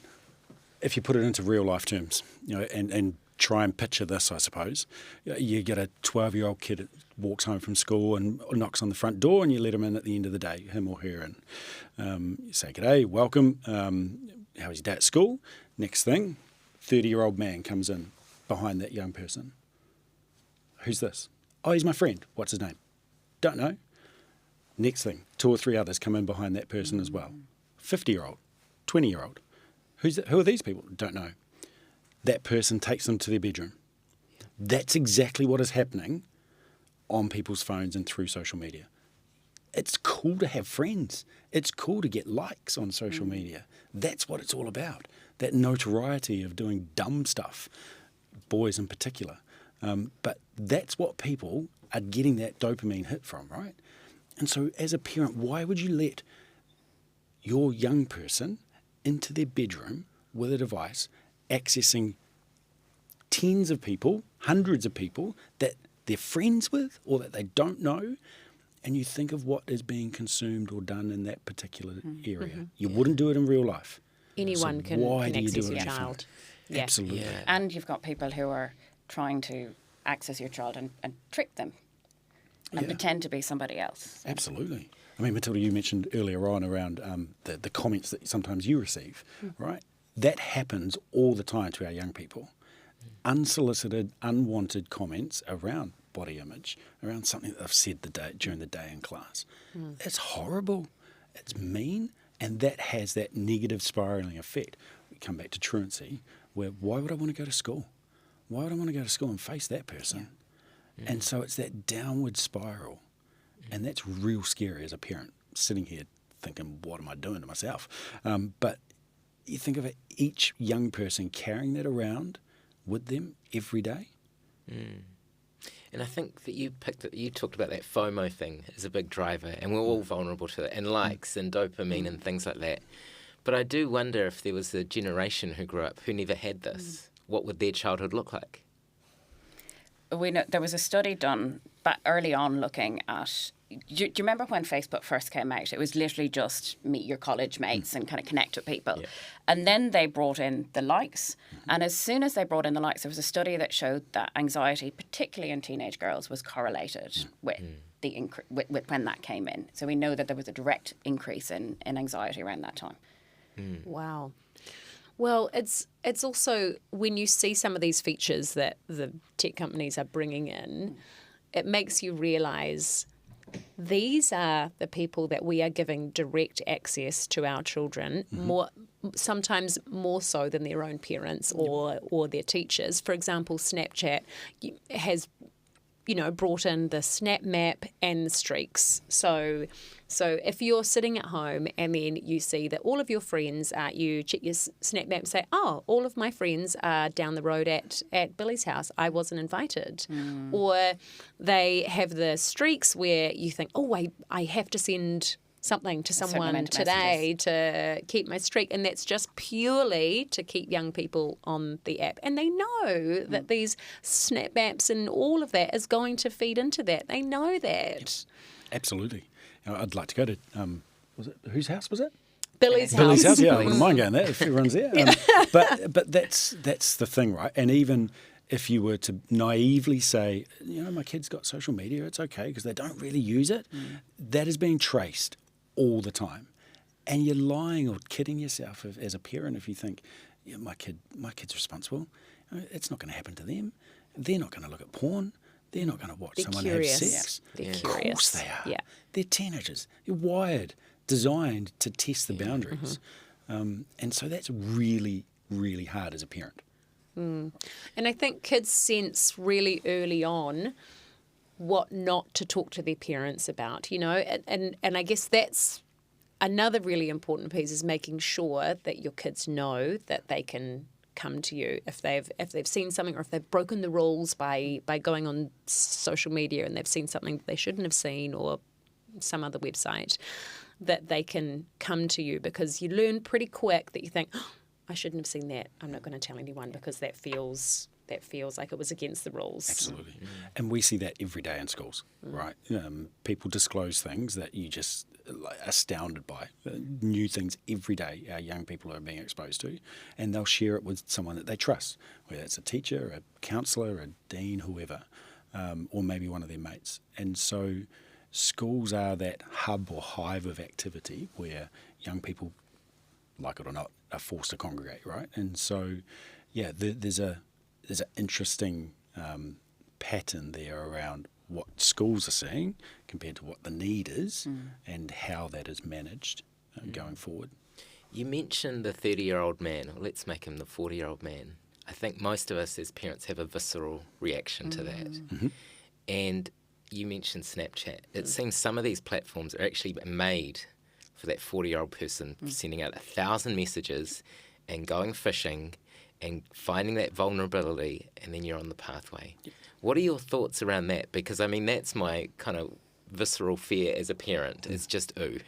if you put it into real life terms, and try and picture this, I suppose. You get a 12-year-old kid that walks home from school and knocks on the front door, and you let him in at the end of the day, him or her, and you say, "G'day, welcome. How was your day at school?" Next thing, 30-year-old man comes in behind that young person. "Who's this?" "Oh, he's my friend." "What's his name?" "Don't know." Next thing, 2 or 3 others come in behind that person as well. 50-year-old, 20-year-old. Who are these people? "Don't know." That person takes them to their bedroom. That's exactly what is happening on people's phones and through social media. It's cool to have friends. It's cool to get likes on social media. That's what it's all about. That notoriety of doing dumb stuff, boys in particular. But that's what people are getting that dopamine hit from, right? And so as a parent, why would you let your young person into their bedroom with a device accessing tens of people, hundreds of people that they're friends with or that they don't know, and you think of what is being consumed or done in that particular area. You wouldn't do it in real life. Anyone can access your child. Yeah. Absolutely. Yeah. And you've got people who are trying to access your child and trick them and pretend to be somebody else. Absolutely. I mean, Matilda, you mentioned earlier on around the comments that sometimes you receive, right? That happens all the time to our young people. Unsolicited, unwanted comments around body image, around something that they've said during the day in class. It's horrible. It's mean. And that has that negative spiralling effect. We come back to truancy, where why would I want to go to school? Why would I want to go to school and face that person? And so it's that downward spiral. And that's real scary as a parent, sitting here thinking, what am I doing to myself? But you think of it, each young person carrying that around with them every day. And I think that you talked about that FOMO thing as a big driver, and we're all vulnerable to it, and likes and dopamine and things like that. But I do wonder if there was a generation who grew up who never had this, what would their childhood look like? We know there was a study done back early on looking at. Do you remember when Facebook first came out? It was literally just meet your college mates and kind of connect with people. Yeah. And then they brought in the likes. And as soon as they brought in the likes, there was a study that showed that anxiety, particularly in teenage girls, was correlated with with when that came in. So we know that there was a direct increase in anxiety around that time. Wow. Well, it's also when you see some of these features that the tech companies are bringing in, it makes you realise these are the people that we are giving direct access to our children, sometimes more so than their own parents or their teachers. For example, Snapchat has, brought in the snap map and the streaks. So if you're sitting at home and then you see that all of your friends you check your snap map and say, oh, all of my friends are down the road at Billy's house. I wasn't invited. Or they have the streaks where you think, oh, I have to send something to someone today to keep my streak, and that's just purely to keep young people on the app. And they know that these snap apps and all of that is going to feed into that. They know that. Absolutely. I'd like to go to, was it, whose house was it? Billy's house. Billy's house, yeah. I wouldn't mind going there if everyone's there. But that's the thing, right? And even if you were to naively say, my kid's got social media, it's okay because they don't really use it, that is being traced all the time. And you're lying or kidding yourself as a parent if you think, my kid's responsible. It's not going to happen to them. They're not going to look at porn. They're not going to watch someone have sex. They're curious. Of course they are. Yeah. They're teenagers. They're wired, designed to test the boundaries. And so that's really, really hard as a parent. And I think kids sense really early on what not to talk to their parents about, and I guess that's another really important piece, is making sure that your kids know that they can come to you if they've seen something, or if they've broken the rules by going on social media and they've seen something they shouldn't have seen, or some other website, that they can come to you, because you learn pretty quick that you think, oh, I shouldn't have seen that. I'm not going to tell anyone because that feels like it was against the rules. Absolutely. And we see that every day in schools, right? People disclose things that you just astounded by new things every day our young people are being exposed to, and they'll share it with someone that they trust, whether it's a teacher, a counsellor, a dean, whoever, or maybe one of their mates. And so schools are that hub or hive of activity where young people, like it or not, are forced to congregate, right? And so, yeah, there's an interesting pattern there around what schools are seeing compared to what the need is and how that is managed going forward. You mentioned the 30-year-old man, or let's make him the 40-year-old man. I think most of us as parents have a visceral reaction to that. Mm-hmm. And you mentioned Snapchat. It seems some of these platforms are actually made for that 40-year-old person sending out 1,000 messages and going fishing and finding that vulnerability, and then you're on the pathway. Yep. What are your thoughts around that? Because, I mean, that's my kind of visceral fear as a parent. It's just, ooh.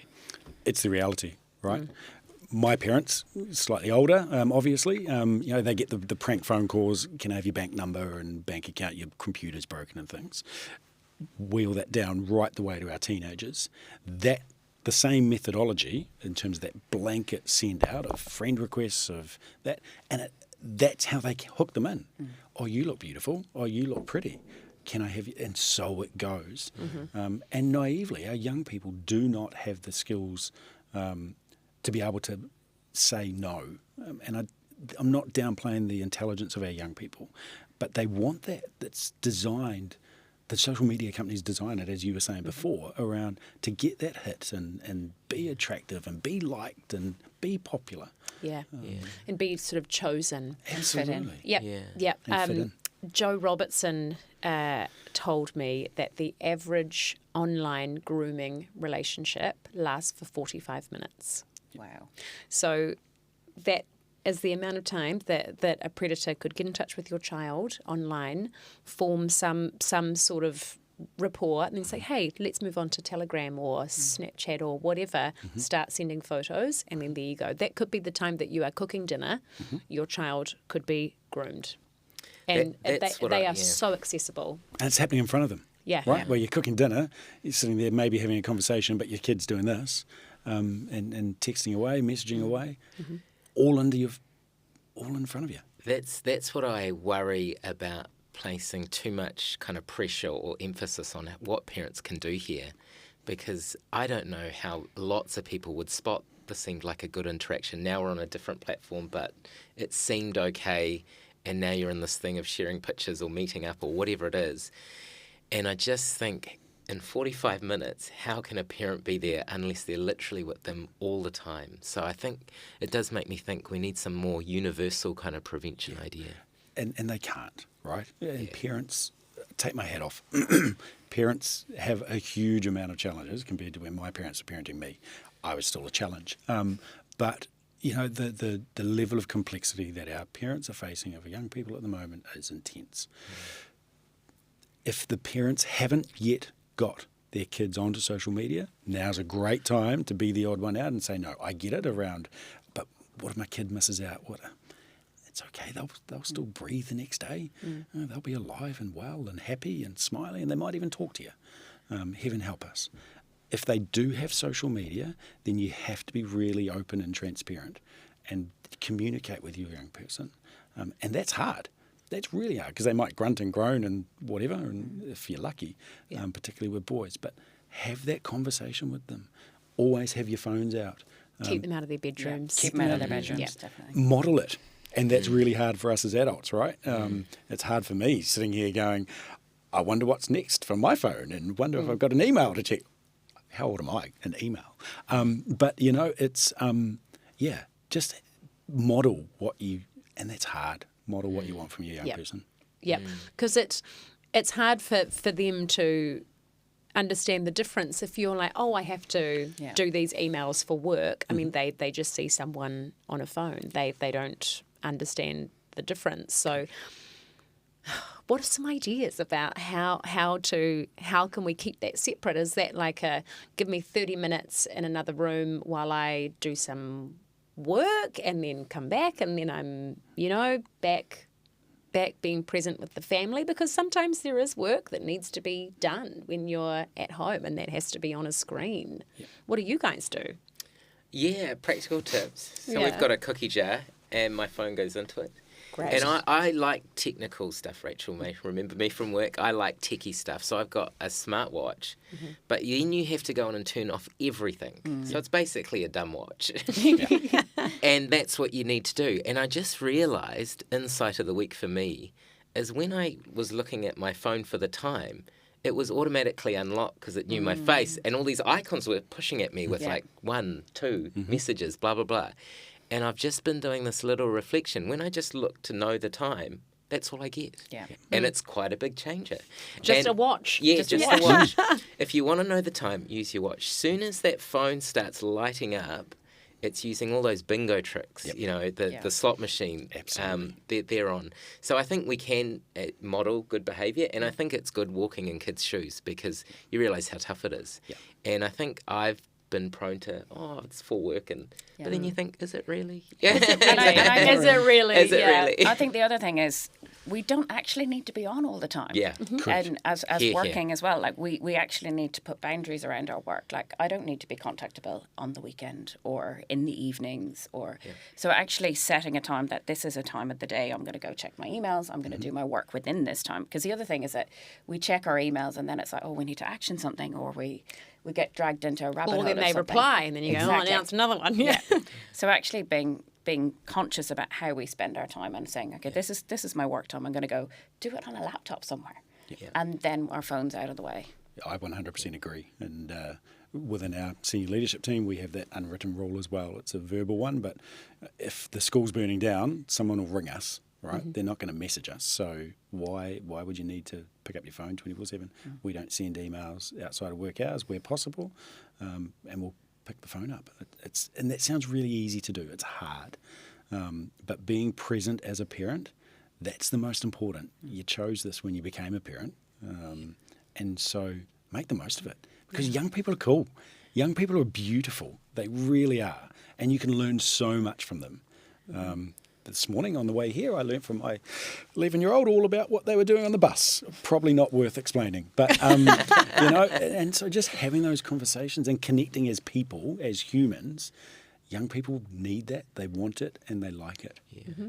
It's the reality, right? My parents, slightly older, obviously, they get the prank phone calls, can I have your bank number and bank account, your computer's broken and things. Wheel that down right the way to our teenagers. The same methodology in terms of that blanket send out of friend requests of that, and that's how they hook them in. Oh, you look beautiful. Oh, you look pretty. Can I have you? And so it goes. And naively, our young people do not have the skills to be able to say no. And I'm not downplaying the intelligence of our young people, but they want that. That's designed. The social media companies design it, as you were saying before, around to get that hit and be attractive and be liked and be popular. Yeah. And be sort of chosen. Absolutely. And fit in. Yep. And fit in. Joe Robertson told me that the average online grooming relationship lasts for 45 minutes. Wow. So that is the amount of time that a predator could get in touch with your child online, form some sort of rapport, and then say, hey, let's move on to Telegram or Snapchat or whatever, start sending photos, and then there you go. That could be the time that you are cooking dinner. Your child could be groomed. And they are so accessible. And it's happening in front of them. Yeah. Right? Where you're cooking dinner, you're sitting there maybe having a conversation, but your kid's doing this, and texting away, messaging away, all in front of you. That's what I worry about, placing too much kind of pressure or emphasis on what parents can do here, because I don't know how lots of people would spot this seemed like a good interaction. Now we're on a different platform, but it seemed okay, and now you're in this thing of sharing pictures or meeting up or whatever it is. And I just think, in 45 minutes, how can a parent be there unless they're literally with them all the time? So I think it does make me think we need some more universal kind of prevention idea. And they can't, right? And parents, take my hat off. Parents have a huge amount of challenges compared to when my parents were parenting me. I was still a challenge. But, the level of complexity that our parents are facing of young people at the moment is intense. If the parents haven't yet got their kids onto social media, now's a great time to be the odd one out and say, no, I get it around, but what if my kid misses out? It's okay, they'll still breathe the next day. They'll be alive and well and happy and smiling, and they might even talk to you. Heaven help us. If they do have social media, then you have to be really open and transparent and communicate with your young person. And that's hard. That's really hard because they might grunt and groan and whatever, and if you're lucky, particularly with boys. But have that conversation with them. Always have your phones out. Keep them out of their bedrooms. Keep them out of their bedrooms, definitely. Model it. And that's really hard for us as adults, right? It's hard for me sitting here going, I wonder what's next from my phone and wonder if I've got an email to check. How old am I? An email. But, it's, just model what you, and that's hard. Model what you want from your young person. Yep, because it's hard for them to understand the difference. If you're like, oh, I have to do these emails for work. I mean, they just see someone on a phone. They don't understand the difference. So what are some ideas about how can we keep that separate? Is that like give me 30 minutes in another room while I do some work and then come back and then I'm, back back being present with the family? Because sometimes there is work that needs to be done when you're at home and that has to be on a screen. Yeah. What do you guys do? Yeah, practical tips. So Yeah. we've got a cookie jar and my phone goes into it. Great. And I like technical stuff. Rachel may remember me from work. I like techie stuff. So I've got a smartwatch, but then you have to go on and turn off everything. So it's basically a dumb watch. And that's what you need to do. And I just realised, insight of the week for me, is when I was looking at my phone for the time, it was automatically unlocked because it knew my face. And all these icons were pushing at me with like 1, 2 messages, blah, blah, blah. And I've just been doing this little reflection. When I just look to know the time, that's all I get. Yeah. And it's quite a big changer. Just a watch. Yeah, just a watch. If you want to know the time, use your watch. Soon as that phone starts lighting up, it's using all those bingo tricks, you know, the slot machine. Absolutely. They're on. So I think we can model good behaviour, and I think it's good walking in kids' shoes because you realise how tough it is. Yeah. And I think I've been prone to, it's for work, but then you think, is it really? Is it really? Is it really? I think the other thing is we don't actually need to be on all the time. Yeah. And as Here, working as well, like we actually need to put boundaries around our work. Like I don't need to be contactable on the weekend or in the evenings so actually setting a time that this is a time of the day I'm going to go check my emails, I'm going to do my work within this time. Because the other thing is that we check our emails and then it's like, we need to action something, or we get dragged into a rabbit hole. Or then of they something. reply and then you go, now it's another one. Yeah. So actually being conscious about how we spend our time and saying, okay, this is my work time. I'm going to go do it on a laptop somewhere. Yeah. And then our phone's out of the way. I 100% agree. And within our senior leadership team, we have that unwritten rule as well. It's a verbal one, but if the school's burning down, someone will ring us, right? They're not going to message us. So why would you need to pick up your phone 24/7? We don't send emails outside of work hours where possible, and we'll pick the phone up. And that sounds really easy to do. It's hard. But being present as a parent, that's the most important. You chose this when you became a parent. And so make the most of it. Because young people are cool. Young people are beautiful. They really are. And you can learn so much from them. This morning on the way here, I learned from my 11-year-old all about what they were doing on the bus. Probably not worth explaining. But, you know, and so just having those conversations and connecting as people, as humans, young people need that. They want it and they like it. Yeah.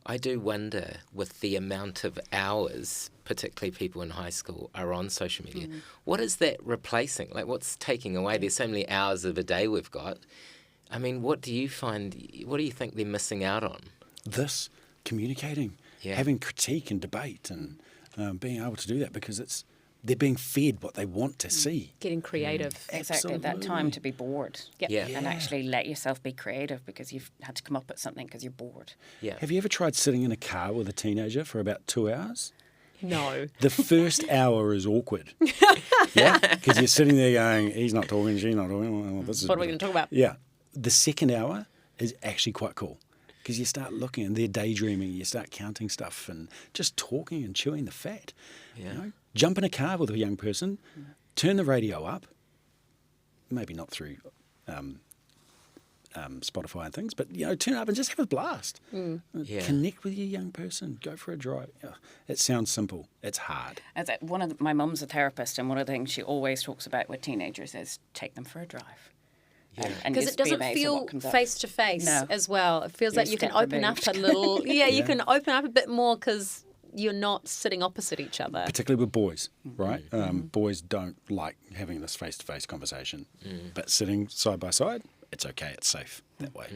I do wonder, with the amount of hours, particularly people in high school, are on social media, what is that replacing? Like, what's taking away? There's so many hours of a day we've got. I mean, what do you think they're missing out on? This, communicating, having critique and debate and being able to do that because they're being fed what they want to see. Getting creative. Exactly, that time to be bored. Yeah. And actually let yourself be creative because you've had to come up with something because you're bored. Yeah. Have you ever tried sitting in a car with a teenager for about 2 hours? No. The first hour is awkward. Yeah, because you're sitting there going, he's not talking, she's not talking. Well, this is What are we going to talk about? Yeah. The second hour is actually quite cool because you start looking and they're daydreaming, you start counting stuff and just talking and chewing the fat. Yeah. You know? Jump in a car with a young person, turn the radio up, maybe not through Spotify and things, but, you know, turn it up and just have a blast. Connect with your young person. Go for a drive. It sounds simple. It's hard. My mum's a therapist, and one of the things she always talks about with teenagers is take them for a drive. Yeah. Because it doesn't feel face to face as well. It feels You're like you can step open up removed. a little. You can open up a bit more because you're not sitting opposite each other. Particularly with boys, right? Boys don't like having this face-to-face conversation, but sitting side by side, it's okay, it's safe that way.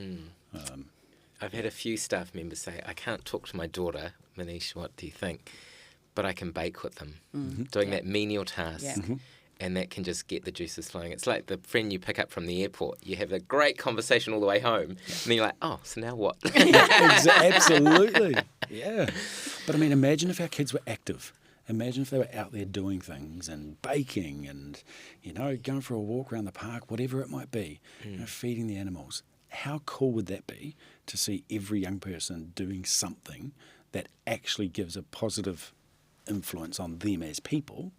I've had a few staff members say, I can't talk to my daughter, Manish, what do you think? But I can bake with them, doing that menial task. Yeah. And that can just get the juices flowing. It's like the friend you pick up from the airport. You have a great conversation all the way home, and then you're like, oh, so now what? Absolutely, yeah. But I mean, imagine if our kids were active. Imagine if they were out there doing things and baking and, you know, going for a walk around the park, whatever it might be, you know, feeding the animals. How cool would that be to see every young person doing something that actually gives a positive influence on them as people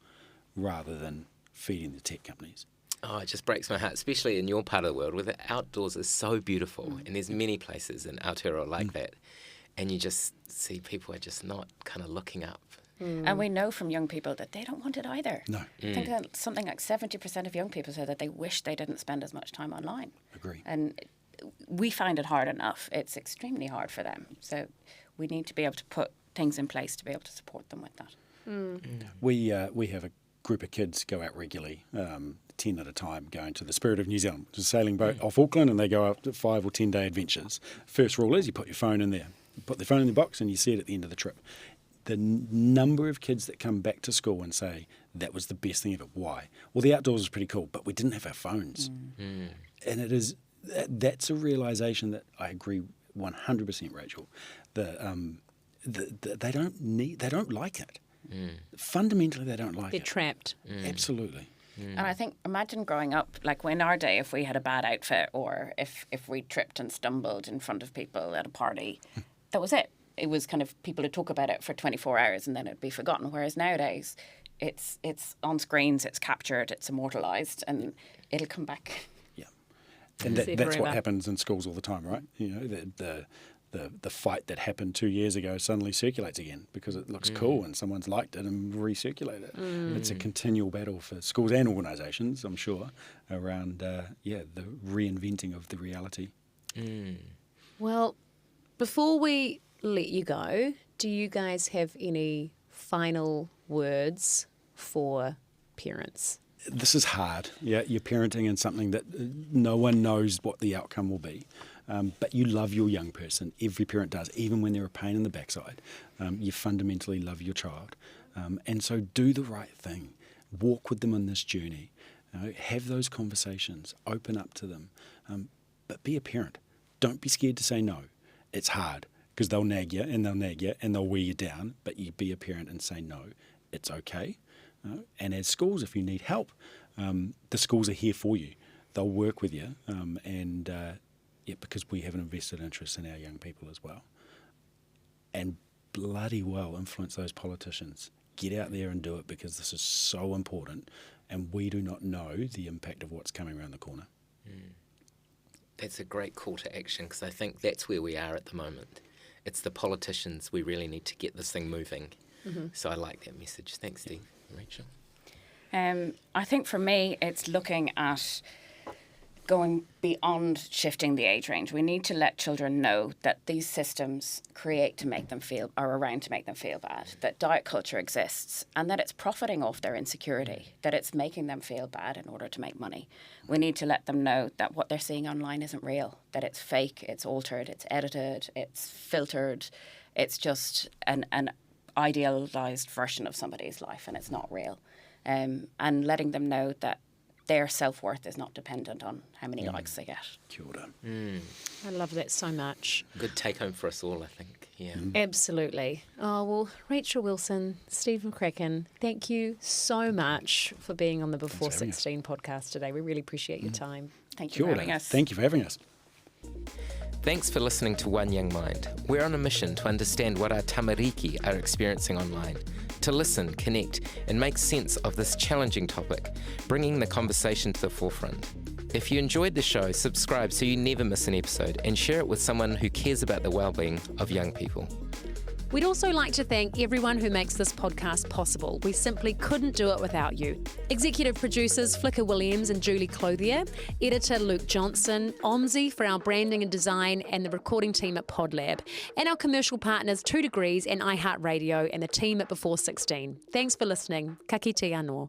rather than feeding the tech companies? Oh, it just breaks my heart, especially in your part of the world where the outdoors is so beautiful and there's many places in Aotearoa like that. and you just see people are just not kind of looking up. And we know from young people that they don't want it either. No. I think that something like 70% of young people say that they wish they didn't spend as much time online. Agree. And we find it hard enough. It's extremely hard for them. So we need to be able to put things in place to be able to support them with that. We have a group of kids go out regularly, 10 at a time, going to the Spirit of New Zealand, which is a sailing boat off Auckland, and they go up to 5 or 10 day adventures. First rule is you put your phone in there. You put the phone in the box and you see it at the end of the trip. The number of kids that come back to school and say, that was the best thing ever. Why? Well, the outdoors was pretty cool, but we didn't have our phones. And that's a realisation that I agree 100%, Rachel. They don't like it. Fundamentally, they don't like it. They're trapped. Absolutely. And I think, imagine growing up, like in our day, if we had a bad outfit or if we tripped and stumbled in front of people at a party, that was it. It was kind of, people would talk about it for 24 hours and then it'd be forgotten. Whereas nowadays, it's on screens, it's captured, it's immortalised, and it'll come back. Yeah. And that's what happens in schools all the time, right? You know, the fight that happened 2 years ago suddenly circulates again because it looks cool and someone's liked it and recirculate it. It's a continual battle for schools and organisations, I'm sure, around the reinventing of the reality. Well, before we let you go, do you guys have any final words for parents? This is hard. Yeah, you're parenting in something that no one knows what the outcome will be. But you love your young person. Every parent does, even when they're a pain in the backside. You fundamentally love your child. And so do the right thing. Walk with them on this journey. Have those conversations. Open up to them. But be a parent. Don't be scared to say no. It's hard because they'll nag you and they'll nag you and they'll wear you down. But you be a parent and say no. It's okay. And as schools, if you need help, the schools are here for you. They'll work with you. Because we have an invested interest in our young people as well. And bloody well influence those politicians. Get out there and do it because this is so important and we do not know the impact of what's coming around the corner. That's a great call to action because I think that's where we are at the moment. It's the politicians we really need to get this thing moving. So I like that message. Thanks, Steve. Rachel? I think for me, it's looking at going beyond shifting the age range. We need to let children know that these systems are around to make them feel bad, that diet culture exists, and that it's profiting off their insecurity, that it's making them feel bad in order to make money. We need to let them know that what they're seeing online isn't real, that it's fake, it's altered, it's edited, it's filtered, it's just an idealised version of somebody's life and it's not real. And letting them know that their self-worth is not dependent on how many likes they get. Kia ora. I love that so much. Good take home for us all, I think. Yeah. Absolutely. Oh, well, Rachael Wilson, Steve McCracken, thank you so much for being on the Before 16 podcast today. We really appreciate your time. Thank you for having us. Thank you for having us. Thanks for listening to One Young Mind. We're on a mission to understand what our tamariki are experiencing online, to listen, connect, and make sense of this challenging topic, bringing the conversation to the forefront. If you enjoyed the show, subscribe so you never miss an episode and share it with someone who cares about the well-being of young people. We'd also like to thank everyone who makes this podcast possible. We simply couldn't do it without you. Executive producers Flicker Williams and Julie Clothier, editor Luke Johnson, Omzi for our branding and design, and the recording team at PodLab, and our commercial partners 2 Degrees and iHeart Radio and the team at Before 16. Thanks for listening. Ka kite anō.